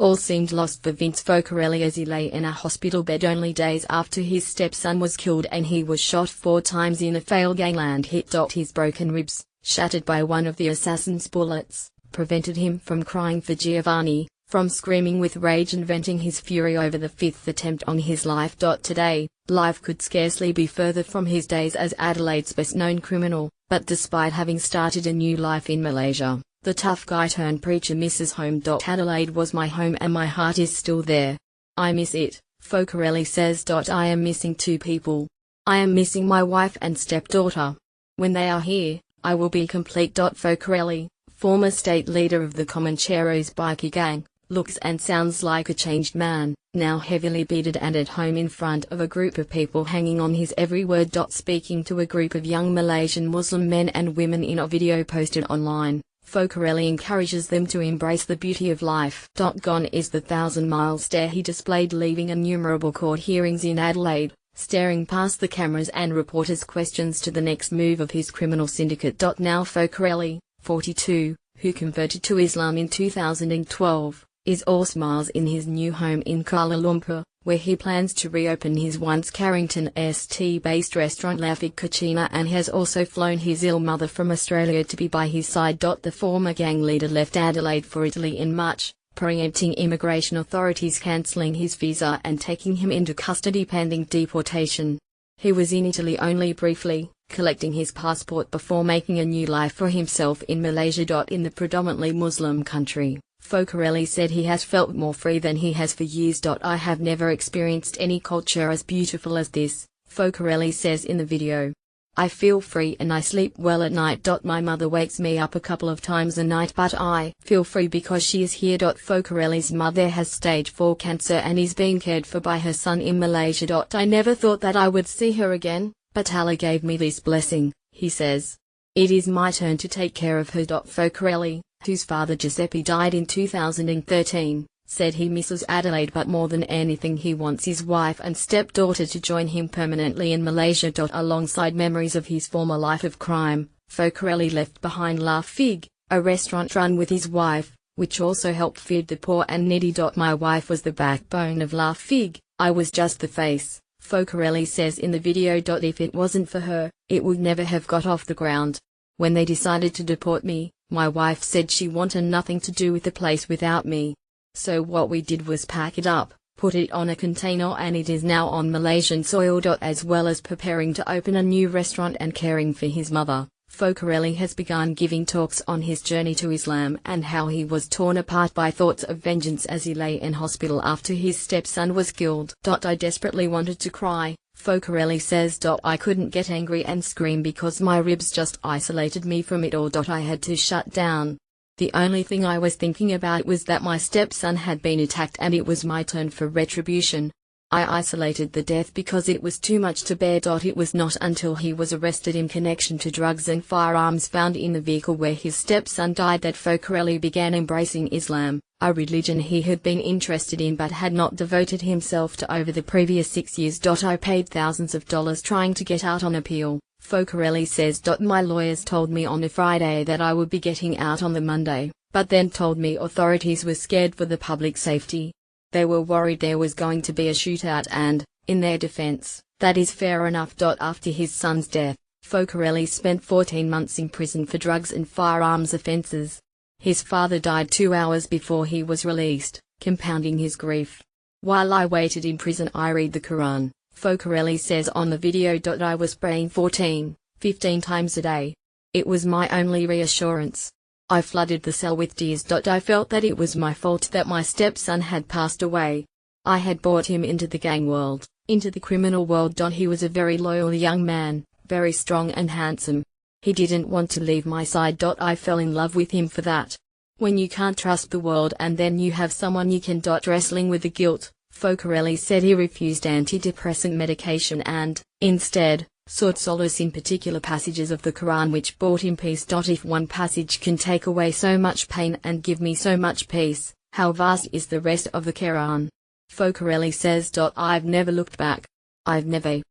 All seemed lost for Vince Focarelli as he lay in a hospital bed only days after his stepson was killed and he was shot 4 times in a failed gangland hit. His broken ribs, shattered by one of the assassin's bullets, prevented him from crying for Giovanni, from screaming with rage and venting his fury over the 5th attempt on his life. Today, life could scarcely be further from his days as Adelaide's best-known criminal, but despite having started a new life in Malaysia, the tough guy turned preacher misses home. Adelaide was my home and my heart is still there. I miss it, Focarelli says. I am missing 2 people. I am missing my wife and stepdaughter. When they are here, I will be complete. Focarelli, former state leader of the Comancheros bikie gang, looks and sounds like a changed man, now heavily bearded and at home in front of a group of people hanging on his every word. Speaking to a group of young Malaysian Muslim men and women in a video posted online, Focarelli encourages them to embrace the beauty of life. Gone is the 1,000-mile stare he displayed leaving innumerable court hearings in Adelaide, staring past the cameras and reporters' questions to the next move of his criminal syndicate. Now Focarelli, 42, who converted to Islam in 2012, is all smiles in his new home in Kuala Lumpur, where he plans to reopen his once Carrington St-based restaurant La Cucina and has also flown his ill mother from Australia to be by his side. The former gang leader left Adelaide for Italy in March, preempting immigration authorities cancelling his visa and taking him into custody pending deportation. He was in Italy only briefly, collecting his passport before making a new life for himself in Malaysia. In the predominantly Muslim country, Focarelli said he has felt more free than he has for years. I have never experienced any culture as beautiful as this, Focarelli says in the video. I feel free and I sleep well at night. My mother wakes me up a couple of times a night but I feel free because she is here. Focarelli's mother has stage 4 cancer and is being cared for by her son in Malaysia. I never thought that I would see her again, but Allah gave me this blessing, he says. It is my turn to take care of her. Focarelli, whose father Giuseppe died in 2013, said he misses Adelaide but more than anything he wants his wife and stepdaughter to join him permanently in Malaysia. Alongside memories of his former life of crime, Focarelli left behind La Fig, a restaurant run with his wife, which also helped feed the poor and needy. My wife was the backbone of La Fig, I was just the face, Focarelli says in the video. If it wasn't for her, it would never have got off the ground. When they decided to deport me, my wife said she wanted nothing to do with the place without me. So what we did was pack it up, put it on a container and it is now on Malaysian soil. As well as preparing to open a new restaurant and caring for his mother, Focarelli has begun giving talks on his journey to Islam and how he was torn apart by thoughts of vengeance as he lay in hospital after his stepson was killed. I desperately wanted to cry, Focarelli says. I couldn't get angry and scream because my ribs just isolated me from it all. I had to shut down. The only thing I was thinking about was that my stepson had been attacked and it was my turn for retribution. I isolated the death because it was too much to bear. It was not until he was arrested in connection to drugs and firearms found in the vehicle where his stepson died that Focarelli began embracing Islam, a religion he had been interested in but had not devoted himself to over the previous 6 years. I paid thousands of dollars trying to get out on appeal, Focarelli says. My lawyers told me on a Friday that I would be getting out on the Monday, but then told me authorities were scared for the public safety. They were worried there was going to be a shootout and, in their defense, that is fair enough. After his son's death, Focarelli spent 14 months in prison for drugs and firearms offenses. His father died 2 hours before he was released, compounding his grief. While I waited in prison I read the Quran, Focarelli says on the video. I was praying 15 times a day. It was my only reassurance. I flooded the cell with tears. I felt that it was my fault that my stepson had passed away. I had brought him into the gang world, into the criminal world. He was a very loyal young man, very strong and handsome. He didn't want to leave my side. I fell in love with him for that. When you can't trust the world and then you have someone you can. Wrestling with the guilt, Focarelli said he refused antidepressant medication and, instead, sought solace in particular passages of the Quran which brought him peace. If one passage can take away so much pain and give me so much peace, how vast is the rest of the Quran? Focarelli says. I've never looked back. I've never